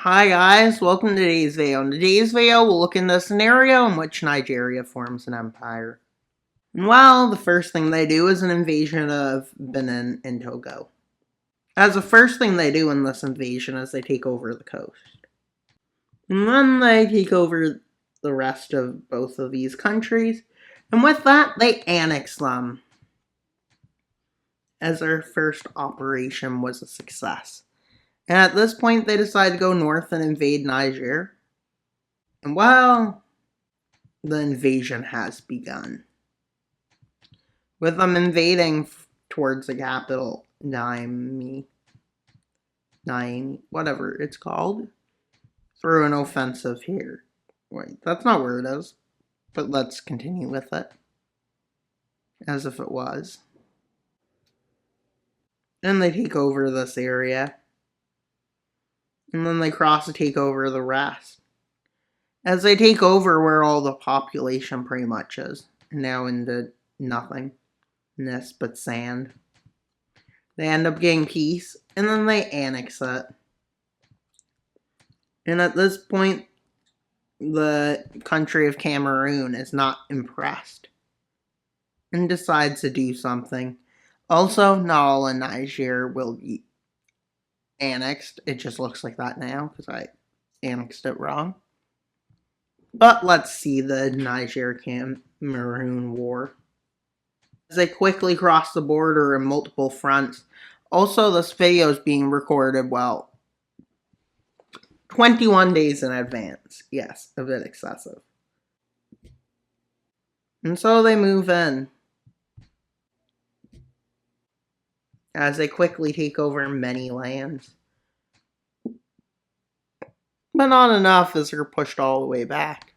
Hi guys, welcome to today's video. In today's video, we'll look into a scenario in which Nigeria forms an empire. And well, the first thing they do is an invasion of Benin and Togo. As the first thing they do in this invasion is they take over the coast. And then they take over the rest of both of these countries. And with that, they annex them. As their first operation was a success. And at this point, they decide to go north and invade Niger. And well, the invasion has begun. With them invading towards the capital, Niamey, whatever it's called, through an offensive here. Wait, that's not where it is. But let's continue with it. As if it was. And they take over this area. And then they cross to take over the rest. As they take over where all the population pretty much is. Now into nothingness but sand. They end up getting peace. And then they annex it. And at this point, the country of Cameroon is not impressed. And decides to do something. Also, not all in Niger will be annexed. It just looks like that now because I annexed it wrong. But let's see the Niger-Cameroon War. As they quickly cross the border in multiple fronts. Also, this video is being recorded, 21 days in advance. Yes, a bit excessive. And so they move in. As they quickly take over many lands. But not enough as they're pushed all the way back.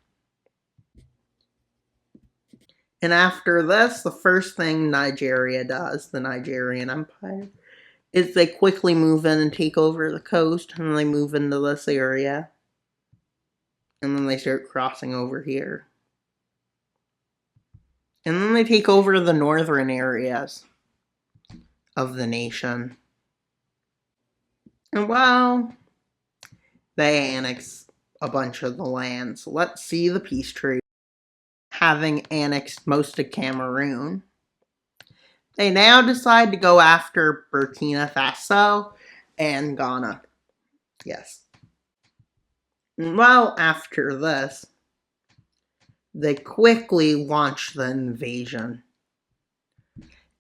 And after this, the first thing Nigeria does, the Nigerian Empire, is they quickly move in and take over the coast, and they move into this area. And then they start crossing over here. And then they take over the northern areas of the nation. And well, they annex a bunch of the land. So let's see the peace treaty. Having annexed most of Cameroon, they now decide to go after Burkina Faso and Ghana. Yes. And well, after this, they quickly launch the invasion.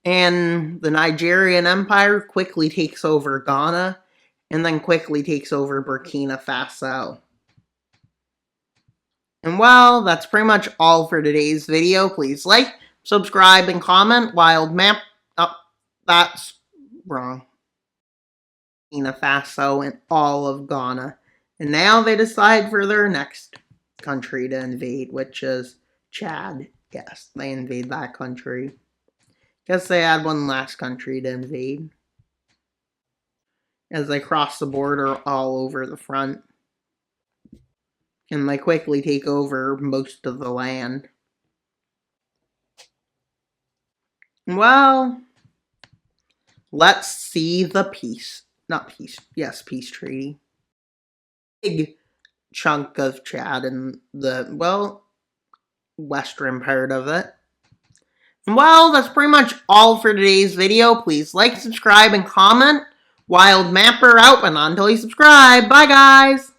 And the Nigerian Empire quickly takes over Ghana, and then quickly takes over Burkina Faso. And well, that's pretty much all for today's video. Please like, subscribe, and comment. Wild map. Oh, that's wrong. Burkina Faso and all of Ghana. And now they decide for their next country to invade, which is Chad. Yes, they invade that country. Guess they had one last country to invade. As they cross the border all over the front. And they quickly take over most of the land. Well, let's see the peace treaty. Big chunk of Chad in the, western part of it. Well, that's pretty much all for today's video. Please like, subscribe, and comment. Wild Mapper out, and until you subscribe. Bye, guys!